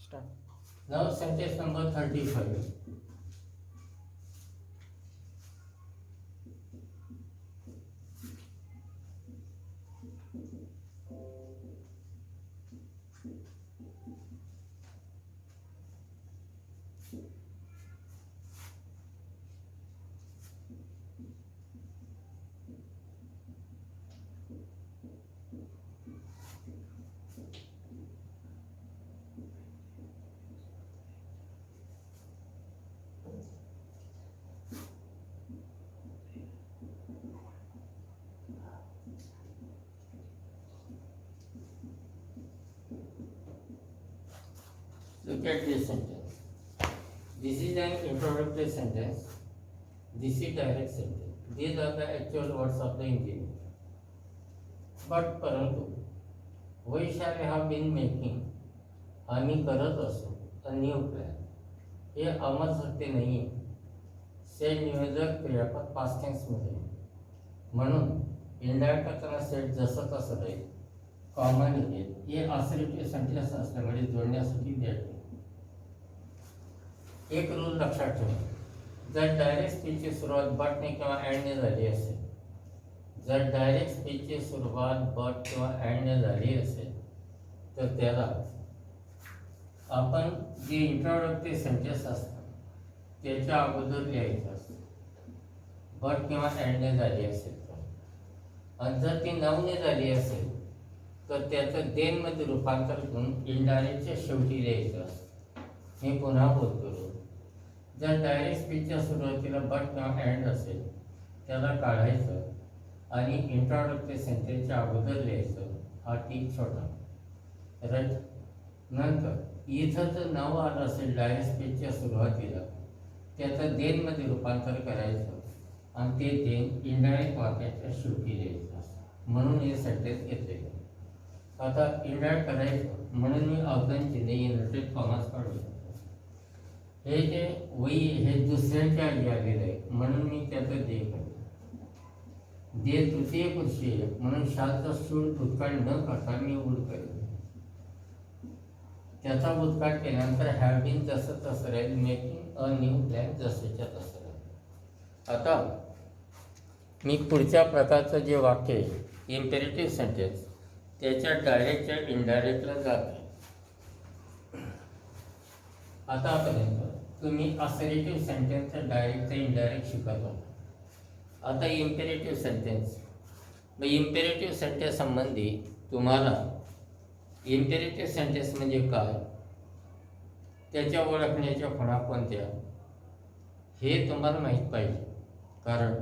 Start. Now sentence number 35. Look at this sentence. This is an introductory sentence. This is direct sentence. These are the actual words of the engineer. But परंतु we shall have been making आम्ही करत असो a new plan. हे अमर सत्य नाही आहे. Set नियोजक क्रियापद पास्ट टेन्स मध्ये म्हणून इंडायरेक्ट करताना सेट जसं तसं राहील. कॉमन येईल हे असरिटिव्ह सेंटेन्स असल्यामुळे जोडण्यासाठी द्यावे. एक रूल लक्षात ठेवा. जर डायरेक्ट स्पीचची सुरुवात बटने किंवा अँडने झाली असेल, जर डायरेक्ट स्पीचची सुरुवात बट किंवा अँडने झाली असेल तर त्याला आपण जे इंट्रोडक्टरी सेंटेन्स असतात त्याच्या अगोदर लिहायचं असतं. बट किंवा अँडने झाली असेल तर. आणि जर ती नाऊने झाली असेल तर त्याचं देन मध्ये रूपांतर करून इनडायरेक्टच्या शेवटी लिहायचं असतं. मी पुन्हा बोलतो. जर डायरेक्ट स्पीचच्या सुरुवातीला बट किंवा अँड असेल त्याला काढायचं आणि इंट्रोडक्टरी सेंटेन्सच्या अगोदर लिहायचं. हा टीप छोटा राईट. नंतर इथं जर नाव आलं असेल डायरेक्ट स्पीचच्या सुरुवातीला त्याचं देनमध्ये रूपांतर करायचं आणि ते देन इनडायरेक्ट वाक्याच्या शेवटी लिहायचं असतं. म्हणून हे सेंटेन्स घेतले. आता इनडायरेक्ट करायचं म्हणून मी अवतरण चिन्ह इन्व्हर्टेड कॉमास काढू. हे जे वही हे दुसऱ्यांच्या आधी आलेलं आहे म्हणून मी त्याचं दे करतो. दे तृतीय पुरुषी आहे म्हणून शालचा सूळ भूतकाळ न करता मी उड करेन. त्याचा भूतकाळ केल्यानंतर हॅव बीन जसं तसं राहील. मेकिंग अ न्यू प्लॅन जसंच्या तसं राहील. आता मी पुढच्या प्रकारचं जे वाक्य आहे इम्पेरेटिव्ह सेंटेन्स त्याच्या डायरेक्टच्या इनडायरेक्टला जाते. आतापर्यंत तुम्ही असरिटिव्ह सेंटेन्सचं डायरेक्ट ते इनडायरेक्ट शिकत होता. आता इम्पेरेटिव्ह सेंटेन्स. मग इम्पेरेटिव्ह सेंटेन्स संबंधी तुम्हाला इम्पेरेटिव्ह सेंटेन्स म्हणजे काय, त्याच्या ओळखण्याच्या खुणा कोणत्या हे तुम्हाला माहीत पाहिजे. कारण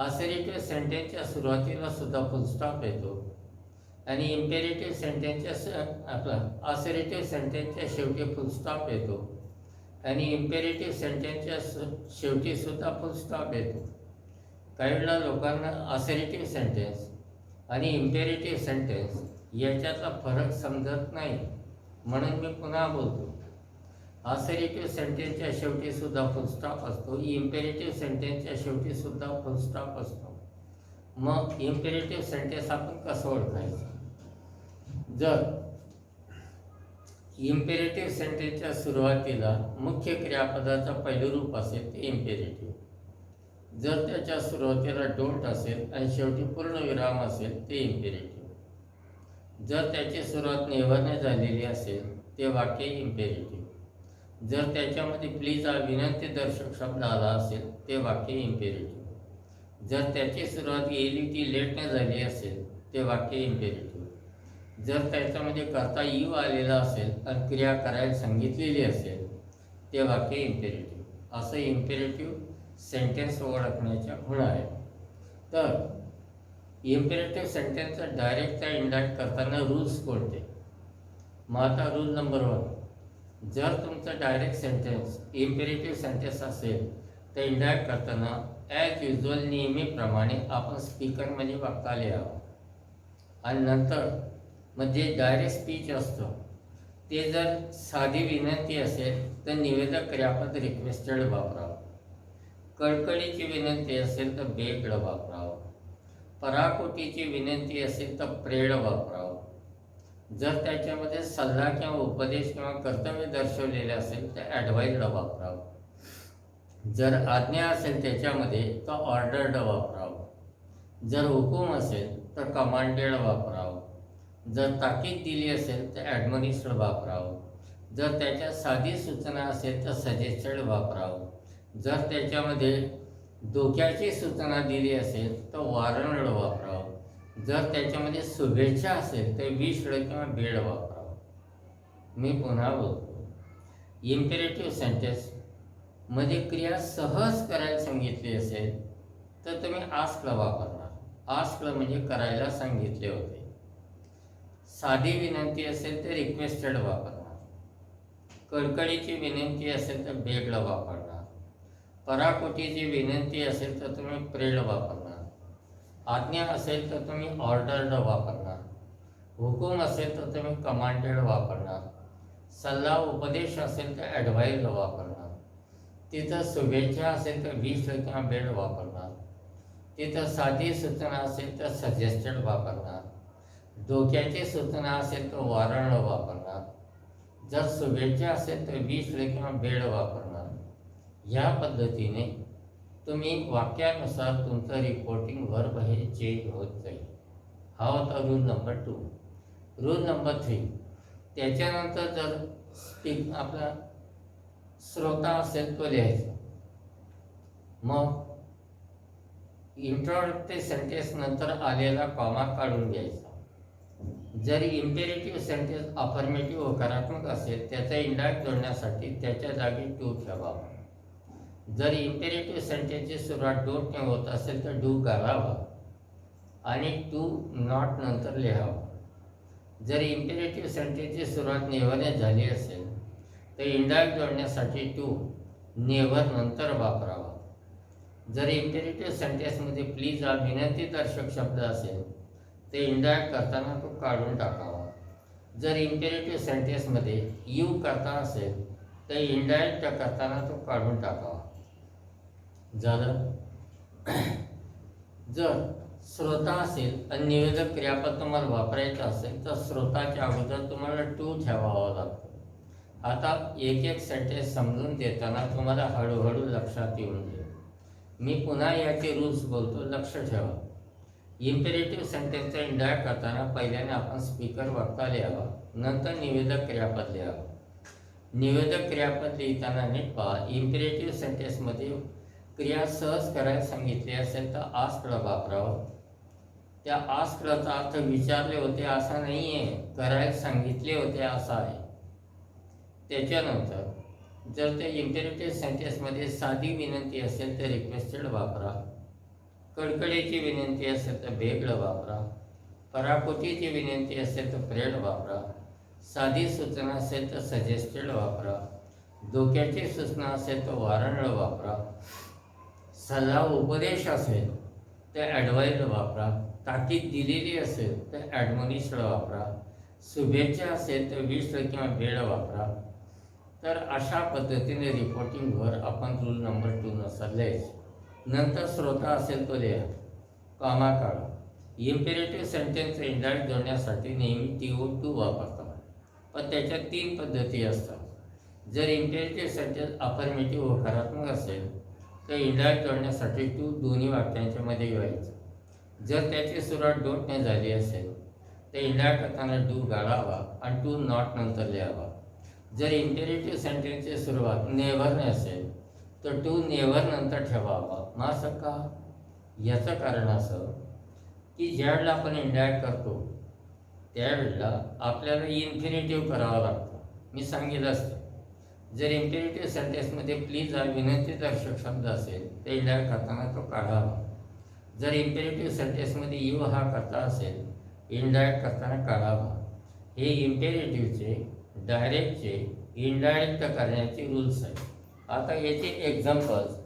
असरिटिव्ह सेंटेन्सच्या सुरुवातीला सुद्धा फुलस्टॉप येतो आणि इम्पेरेटिव्ह सेंटेन्सच्या असरिटिव्ह सेंटेन्सच्या शेवटी फुलस्टॉप येतो आणि इम्पेरेटिव्ह सेंटेन्सच्या शेवटी सुद्धा फुलस्टॉप येतो. काही वेळा लोकांना असरिटिव्ह सेंटेन्स आणि इम्पेरेटिव्ह सेंटेन्स याच्यातला फरक समजत नाही. म्हणून मी पुन्हा बोलतो. असरिटिव्ह सेंटेन्सच्या शेवटी सुद्धा फुलस्टॉप असतो. इम्पेरेटिव्ह सेंटेन्सच्या शेवटी सुद्धा फुलस्टॉप असतो. मग इम्पेरेटिव्ह सेंटेन्स आपण कसं ओळखायचं. जर इम्पेरेटिव्ह सेंटेन्सच्या सुरुवातीला मुख्य क्रियापदाचं पहिलं रूप असेल ते इम्पेरेटिव्ह. जर त्याच्या सुरुवातीला डोंट असेल आणि शेवटी पूर्णविराम असेल ते इम्पेरेटिव्ह. जर त्याची सुरुवात नेव्हरने झालेली असेल ते वाक्य इम्पेरेटिव्ह. जर त्याच्यामध्ये प्लीज हा विनंती दर्शक शब्द आला असेल ते वाक्य इम्पेरेटिव्ह. जर त्याची सुरुवात येली ती लेटने झाली असेल ते वाक्य इम्पेरेटिव्ह. जर त्याच्यामध्ये करता येऊ आलेला असेल आणि क्रिया करायला सांगितलेली असेल ते वाक्य इम्पेरेटिव्ह. असं इम्पेरेटिव्ह सेंटेन्स ओळखण्याच्या खुणा आहेत. तर इम्पेरेटिव्ह सेंटेन्सचा डायरेक्ट त्या इंडायरेक्ट करताना रूल्स कोणते. मग आता रूल नंबर 1. जर तुमचं डायरेक्ट सेंटेन्स इम्पेरेटिव्ह सेंटेन्स असेल तर इंडायरेक्ट करताना ॲज युजल नेहमीप्रमाणे आपण स्पीकरमध्ये वाक्य लिहावं. आणि नंतर म्हणजे डायरेक्ट स्पीच असतं ते जर साधी विनंती असेल तर निवेदक क्रियापद रिक्वेस्टेड वापरावं. कळकळीची विनंती असेल तर बेग्ड वापरावं. पराकोटीची विनंती असेल तर प्रेड वापरावं. जर त्याच्यामध्ये सल्ला किंवा उपदेश किंवा कर्तव्य दर्शवलेले असेल तर ॲडवाइज्ड वापरावं. जर आज्ञा असेल त्याच्यामध्ये तर ऑर्डर्ड वापरावं. जर हुकूम असेल तर कमांडेड वापरावं. जर ताकीद दिली असेल तर ॲडमॉनिश्ड वापरावं. जर त्याच्यात साधी सूचना असेल तर सजेस्टेड वापरावं. जर त्याच्यामध्ये धोक्याची सूचना दिली असेल तर वॉर्नड वापरावं. जर त्याच्यामध्ये शुभेच्छा असेल तर विश्ड किंवा बेड वापरावं. मी पुन्हा बोलतो, इम्पेरेटिव्ह सेंटेन्स मध्ये क्रिया सहज करायला सांगितली असेल तर तुम्ही आस्कला वापरणार. आस्कला म्हणजे करायला सांगितले होते. साधी विनंती असेल तर रिक्वेस्टेड वापरणार. कळकळीची विनंती असेल तर बेगला वापरणार. पराकोटीची विनंती असेल तर तुम्ही प्रेड वापरणार. आज्ञा असेल तर तुम्ही ऑर्डर्ड वापरणार. हुकूम असेल तर तुम्ही कमांडेड वापरणार. सल्ला उपदेश असेल तर ॲडवाइज वापरणार. तिथं शुभेच्छा असेल तर विश किंवा बेड वापरणार. तिथं साधी सूचना असेल तर सजेस्टेड वापरणार. धोक्याची सूचना असेल तर वॉर्नड वापरणार. जर शुभेच्छा असेल तर विश किंवा बेड वापरणार. ह्या पद्धतीने तुम्ही वाक्यानुसार तुमचं रिपोर्टिंग वर्ब हे चेंज होत जाईल. हा होता रूल नंबर 2. रूल नंबर 3, त्याच्यानंतर जर आपला श्रोता असेल तो लिहायचा. मग इंट्रोडक्टरी सेंटेन्स नंतर आलेला कॉमा काढून घ्यायचा. जर इम्पेरेटिव्ह सेंटेन्स अफर्मेटिव्ह होकारात्मक असेल त्याचा इंडायरेक्ट जोडण्यासाठी त्याच्या जागी टू ठेवावा. जर इम्पेरेटिव्ह सेंटेन्सची सुरुवात डोंट ने होत असेल तर डू घालावा आणि टू नॉट नंतर लिहावा. जर इम्पेरेटिव्ह सेंटेन्सची सुरुवात नेव्हरने झाली असेल तर इंडायरेक्ट जोडण्यासाठी टू नेव्हर नंतर वापरावा. जर इम्पेरेटिव्ह सेंटेन्समध्ये प्लीज हा विनंतीदर्शक शब्द असेल ते इंडायरेक्ट करताना तो काढून टाकावा. जर इम्पेरेटिव्ह सेंटेन्समध्ये यू करता असेल तर इंडायरेक्ट करताना तो काढून टाकावा. झालं. जर श्रोता असेल आणि निवेदक क्रियापद तुम्हाला वापरायचं असेल तर श्रोताच्या अगोदर तुम्हाला टू ठेवावा लागतो. आता एक एक सेंटेन्स समजून देताना तुम्हाला हळूहळू लक्षात येऊन जाईल. मी पुन्हा याचे रूल्स बोलतो, लक्ष ठेवा. इम्पेरेटिव्ह सेंटेन्सचा इंडायरेक्ट करताना पहिल्याने आपण स्पीकर वक्ता लिहावा, नंतर निवेदक क्रियापद लिहावा. निवेदक क्रियापद लिहिताना नीट पहा. इम्पेरेटिव्ह सेंटेन्समध्ये क्रिया सहज करायला सांगितली असेल तर आस्कला वापरावं. त्या आस्कलाचा अर्थ विचारले होते असा नाही आहे, करायला सांगितले होते असा आहे. त्याच्यानंतर जर ते इम्पेरेटिव्ह सेंटेन्समध्ये साधी विनंती असेल तर रिक्वेस्टेड वापरा. कळकळीची विनंती असेल तर बेग्ड वापरा. पराकोटीची विनंती असेल तर प्रेड वापरा. साधी सूचना असेल तर सजेस्टेड वापरा. धोक्याची सूचना असेल तर वॉर्नड वापरा. सल्ला उपदेश असेल तर ॲडवाइज वापरा. ताकीद दिलेली असेल तर ॲडमॉनिश्ड वापरा. शुभेच्छा असेल तर विश किंवा बेड वापरा. तर अशा पद्धतीने रिपोर्टिंगवर आपण रूल नंबर 2 नुसार लिहायचे. नंतर श्रोता असेल तो लिहा, कॉमा काढा. इम्पेरेटिव्ह सेंटेन्स इंडायरेक्ट जोडण्यासाठी नेहमी TO2 वापरतात, पण त्याच्या 3 पद्धती असतात. जर इम्पेरेटिव्ह सेंटेन्स अफर्मेटिव्ह होकारात्मक असेल तर इंडायरेक्ट जोडण्यासाठी टू दोन्ही वाक्यांच्या मध्ये व्हायचं. जर त्याची सुरुवात डोंटने झाली असेल तर इंडायरेक्ट करताना डू गाळावा आणि टू नॉट नंतर लिहावा. जर इम्पेरेटिव्ह सेंटेन्सची सुरुवात नेव्हरने असेल तर टू नेव्हर नंतर ठेवावा. मग असं का? याचं कारण असं की ज्यावेळेला आपण इंडायरेक्ट करतो त्यावेळेला आपल्याला इन्फिनिटिव्ह करावं लागतं. मी सांगितलं असतं, जर इम्पेरेटिव्ह सेंटेन्समध्ये प्लीज हा विनंतीदर्शक शब्द असेल तर इंडायरेक्ट करताना तो काढावा. जर इम्पेरेटिव्ह सेंटेन्समध्ये यू हा करता असेल इंडायरेक्ट करताना काढावा. हे इम्पेरेटिव्हचे, डायरेक्टचे इनडायरेक्ट करण्याचे रूल्स आहेत. आता याचे एक्झाम्पल्स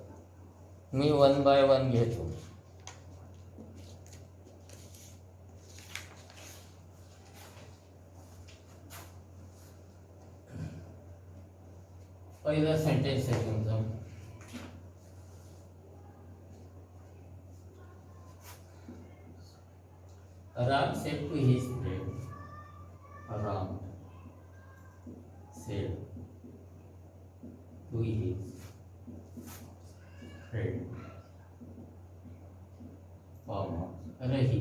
मी 1 बाय 1 घेतो. पहिलं सेंटेन्स आहे तुमचं, Ram said to his friend. to his friend, comma, रही,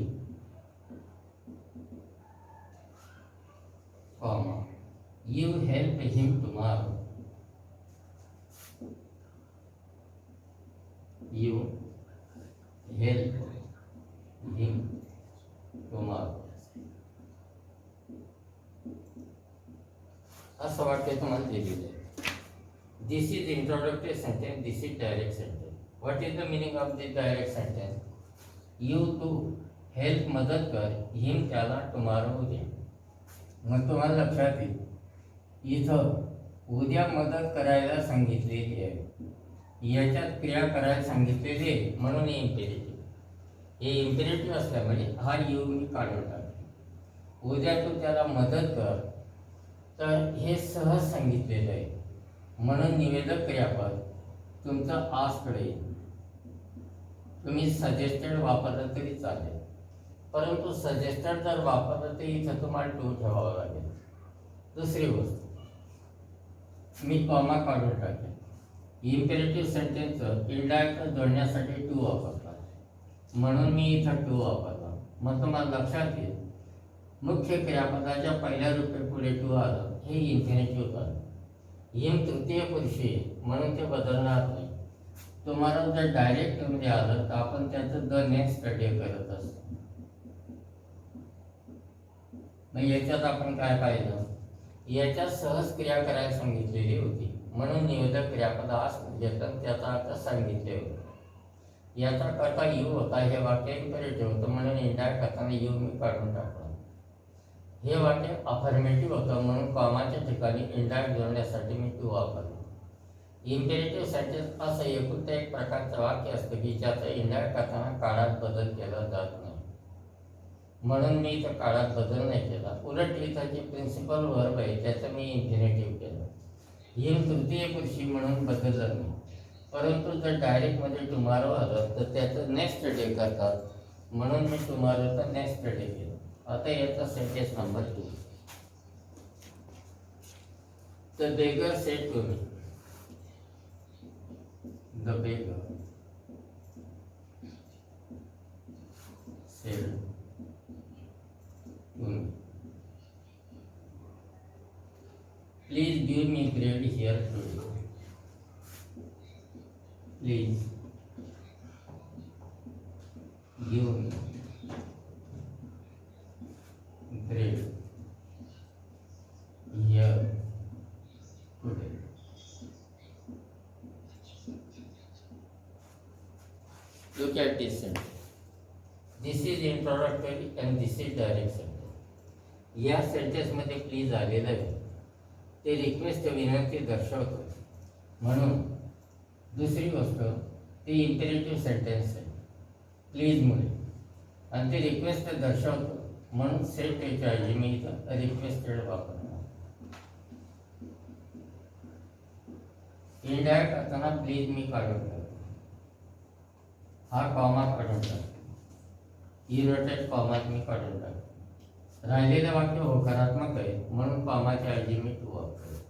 comma, you help him tomorrow, you help him tomorrow. असं वाटतं तुम्हाला दिलेलं आहे. This is introductory sentence, this is direct sentence. What is the meaning of this direct sentence? You to help, मदत कर, हिम त्याला, tomorrow उद्या. मग तुम्हाला लक्षात येईल इथं उद्या मदत करायला सांगितलेली आहे, याच्यात क्रिया करायला सांगितलेली आहे म्हणून हे इम्पेरेटिव्ह. हे इम्पेरेटिव्ह असल्यामुळे हा यू मी काढून टाकतो. उद्या तू त्याला मदत कर, तर हे सहज सांगितलेलं आहे म्हणून निवेदक क्रियापद तुमचं आजकडे येईल. तुम्ही सजेस्टेड वापरलं तरी चालेल, परंतु सजेस्टेड जर वापरलं तर इथं तुम्हाला टू ठेवावं लागेल. दुसरी गोष्ट, मी कॉमा काढून टाकेन. इम्पेरेटिव्ह सेंटेन्सचं इंडायरेक्ट जोडण्यासाठी टू वापरतात म्हणून मी इथं टू वापरला. मग तुम्हाला लक्षात येईल मुख्य क्रियापदाच्या पहिल्या रूपे पुढे टू आलं, हे इन्फिनिटिव्ह झालं. हिम तृतीय पुरुषी म्हणून ते बदलणार नाही. तुम्हाला जर डायरेक्ट मध्ये आलं तर आपण त्याचं द नेक्स्ट डे करत असतो. मग याच्यात आपण काय पाहिलं, याच्यात सहज क्रिया करायला सांगितलेली होती म्हणून निवेदक क्रियापद आज घेतात, त्याचा अर्थ सांगितले होते. याचा करता यू होता, हे वाक्य इम्पेरेटिव्ह होतं म्हणून इंडायरेक्ट करताना यू मी काढून टाकलं. हे वाक्य अफर्मेटिव्ह होतं म्हणून कॉमाच्या ठिकाणी इंडायरेक्ट जोडण्यासाठी मी टू वापरलो. इम्पेरेटिव्ह सेंटेन्स असं एकुलता एक प्रकारचं वाक्य असतं की ज्याचा इंडायरेक्ट करताना काळात बदल केला जात नाही, म्हणून मी इथं काळात बदल नाही केला. उलट इथं जे प्रिन्सिपल वर्ब आहे त्याचं मी इन्फिनिटिव्ह केलं. हिम तृतीय पुरुषी म्हणून बदललं नाही, परंतु जर डायरेक्टमध्ये टुमारो आलं तर त्याचं नेक्स्ट डे करतात म्हणून मी टुमारोचं नेक्स्ट डे केलं. आता याचा sentence number 2. The beggar said to me, the beggar said to me, please give me bread here today. Please give me bread here today. Look at this sentence. This is introductory and this is direct sentence. या sentence मध्ये please आलेलं आहे ते request विनंती दर्शवतो म्हणून. दुसरी गोष्ट ते इम्पेरेटिव्ह सेंटेन्स आहे प्लीजमुळे आणि ते रिक्वेस्ट दर्शवतो म्हणून सेट याच्या ऐवजी मी इथं रिक्वेस्टेड वापरणार. इंडायरेक्ट करताना प्लीज मी काढून टाकतो, हा कॉमा काढून टाकतो, इरोटेड कॉमात मी काढून टाकतो. राहिलेलं वाक्य होकारात्मक आहे म्हणून कॉमाच्या ऐवजी मी टू वापरतो.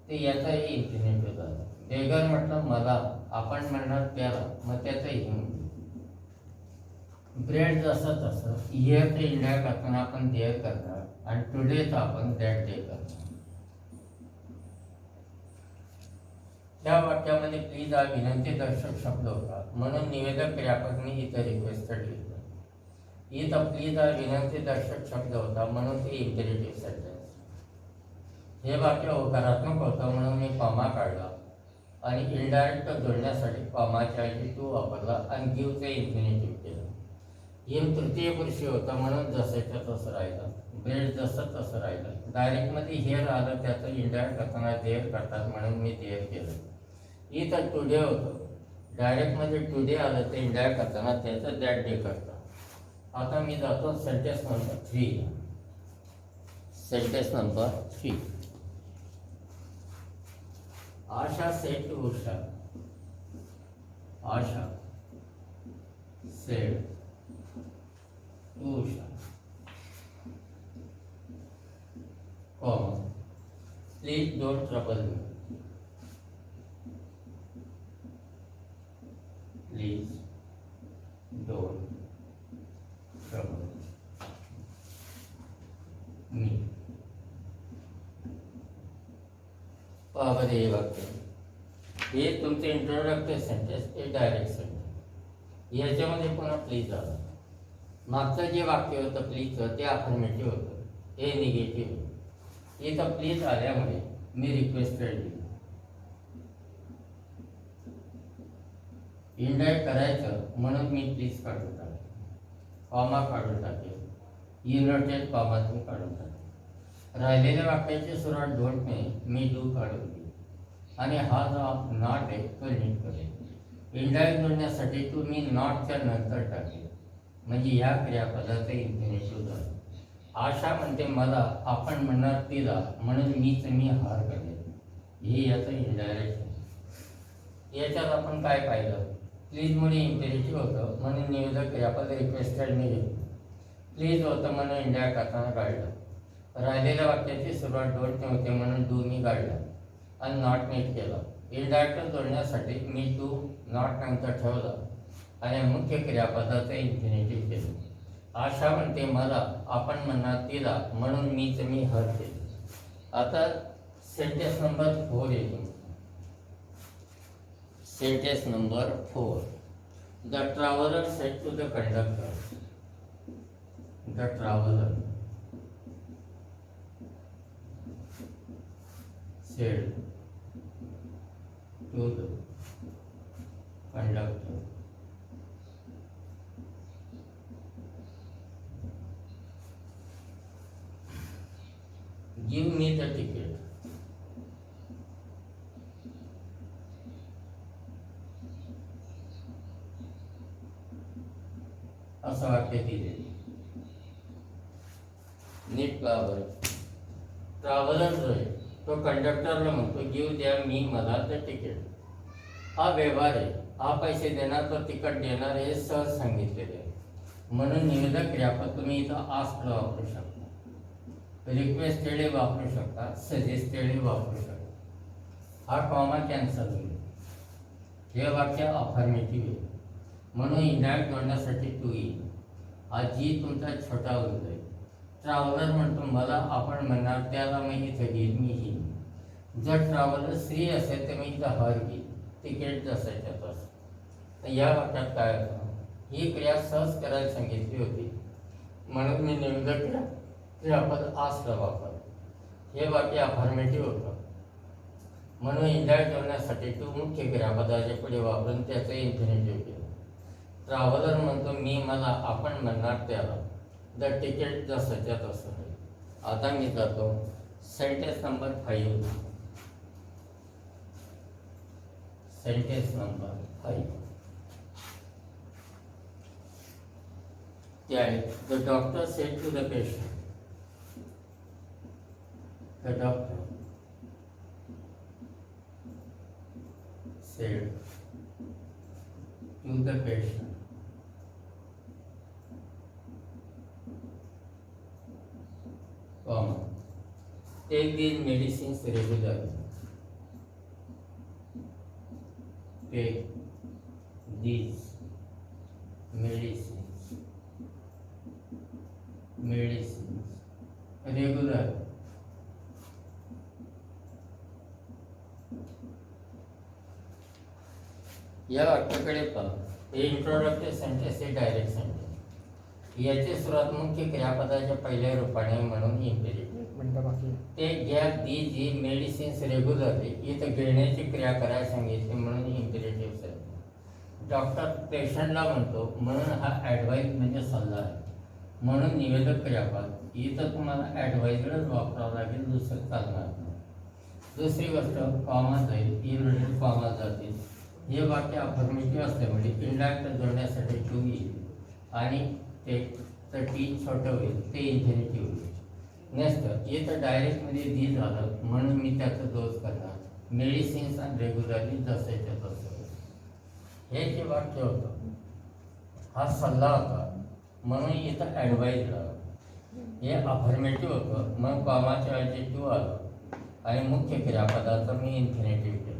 ते याचाही इन्फिनिटिव्ह झाला. बेगर म्हटलं मला, आपण म्हणणार त्याला, मग त्याचंही ब्रेड जसं तसं. इयर ते इंडिया करताना आपण देअर करणार आणि टुडेचं आपण दॅट डे करणार. त्या वाक्यामध्ये प्लीज हा विनंती दर्शक शब्द होता म्हणून निवेदक क्रियापद मी इथं रिक्वेस्टेड लिहिलं. इथं प्लीज हा विनंती दर्शक शब्द होता म्हणून ते इम्पेरेटिव्ह सेंटेन्स. हे वाक्य होकारात्मक होतं म्हणून मी कॉमा काढला आणि इंडायरेक्ट जोडण्यासाठी कॉमाच्या ऐवजी टू वापरला आणि गिव्हचं इन्फिनिटिव्ह केलं. हिम तृतीय पुरुषी होतं म्हणून जसंच्या तसं राहिलं. ब्रेड जसं तसं राहिलं. डायरेक्टमध्ये हेअर आलं त्याचं इंडायरेक्ट करताना देअर करतात म्हणून मी देअर केलं. इथं टुडे होतं, डायरेक्टमध्ये टुडे आलं तर इंडायरेक्ट करताना त्याचं दॅट डे करतात. आता मी जातो sentence number 3. Sentence number 3. Asha said to Usha. Asha said to Usha, please don't trouble me. पहा बरं हे वाक्य, हे तुमचं इंट्रोडक्टिव्ह सेंटेन्स, हे डायरेक्ट सेंटेन्स. याच्यामध्ये पुन्हा प्लीज आलं. मागचं जे वाक्य होतं प्लीजचं ते अफर्मेटिव्ह होतं, हे निगेटिव्ह. इथं प्लीज आल्यामुळे मी रिक्वेस्टेड दिली. इंडायरेक्ट करायचं म्हणून मी प्लीज काढून टाकेल, कॉमा काढून टाकेल, इनव्हर्टेड कॉमात मी काढून टाकेल. राहिलेल्या वाक्याची सुरुवात डोंटने मी डू काढून दिली आणि हा जो नॉट आहे तो नीट करेल. इंडायरेक्ट जोडण्यासाठी तू मी नॉटच्या नंतर टाकेल, म्हणजे या क्रियापदाचं इन्फिनिटिव्ह झालं. आशा म्हणते मला, आपण म्हणणार तिला, म्हणून मी हार करेल. हे याचं इंडायरेक्ट आहे. याच्यात आपण काय पाहिलं, प्लीजमुळे इम्पेरेटिव्ह होतं म्हणून निवेदक क्रियापद रिक्वेस्टेड मी घेतलं. प्लीज होतं म्हणून इंडायरेक्ट हाताने काढलं. राहिलेल्या वाक्याची सुरुवात डोंटने होते म्हणून डू मी काढलं आणि नॉट नीट केलं. इंडायरेक्ट जोडण्यासाठी मी टू नॉट नंतर ठेवलं आणि मुख्य क्रियापदाचं इन्फिनिटिव्ह केलं. आशा म्हणते मला, आपण म्हणणार तिला, म्हणून मी हर केले. आता सेंटेन्स नंबर 4 येतो. Sentence number 4. The traveller said to the conductor. The traveller said to the conductor, give me the ticket. असं वाक्य दिले. नीट पहा बरं. ट्रॅव्हलर जो आहे तो कंडक्टरला म्हणतो गिव द्या मी मला द तिकीट. हा व्यवहार आहे, हा पैसे देणार तो तिकीट देणार हे सहज सांगितलेले आहे. म्हणून निवेदक क्रियापद तुम्ही इथं आस्क वापरू शकता, रिक्वेस्टेड वापरू शकता, सजेस्टेड वापरू शकता. हा कॉमा कॅन्सल होईल. हे वाक्य अफर्मेटिव्ह आहे म्हणून इंडायरेक्ट जोडण्यासाठी टू येईल. हा जी तुमचा छोटा वर्ग आहे. ट्रॅव्हलर म्हणतो मला, आपण म्हणणार त्याला मी इथं घेईल, मी येईन. जर ट्रॅव्हलर स्त्री असेल तर मी इथं हर घेईल, तिकीट जसायच्या तसं. तर या वाक्यात काय होतं, ही क्रिया सहज करायला सांगितली होती म्हणून मी निवेदक क्रियापद आस्क वापर. हे वाक्य अफर्मेटिव्ह होतं म्हणून इंडायरेक्ट जोडण्यासाठी टू मुख्य क्रियापदाच्या पुढे वापरून त्याचं इन्फिनिटिव्ह केलं. ट्रॅव्हलर म्हणतो मी मला, आपण म्हणणार त्याला, द तिकीट जसंच्या तसं. आता मी जातो सेंटेन्स नंबर 5. सेंटेन्स नंबर 5 ते आहे. The doctor said to the patient. The doctor said to the patient, take these medicines regularly. Take these medicines regularly. या वाक्याकडे पहा. हे इंट्रोडक्टिव्ह सेंटेन्स, हे डायरेक्ट सेंटेन्स. याची सुरुवात मुख्य क्रियापदाच्या पहिल्या रूपाने म्हणून इम्पेरेटिव्ह. ते घ्या दी जी मेडिसिन्स रेग्युलरली, इथं घेण्याची क्रिया करायला सांगितली म्हणून इम्पेरेटिव्ह सेंटेन्स. डॉक्टर पेशंटला म्हणतो म्हणून हा ॲडवाईज म्हणजे सल्ला आहे म्हणून निवेदक क्रियापद. इथं तुम्हाला ॲडवाईजरच वापरावं लागेल, दुसरं चालणार नाही. दुसरी गोष्ट कॉमा जाईल, इनव्हर्टेड कॉमा जातील. हे वाक्य अफर्मेटिव्ह असल्यामुळे इंडायरेक्ट जोडण्यासाठी टू येईल आणि ते टी छोटं होईल, ते इन्फिनिटिव्ह होईल. नेक्स्ट इथं डायरेक्टमध्ये दी झालं म्हणून मी त्याचं दोष करणार. मेडिसिन्स आणि रेग्युलरली जसायच्या तसं. हे जे वाक्य होतं हा सल्ला होता म्हणून इथं ॲडवाईज झालं. हे अफर्मेटिव्ह होतं मग कॉमाच्या ऐवजी टू आलं आणि मुख्य क्रियापदाचं मी इन्फिनिटिव्ह केलं.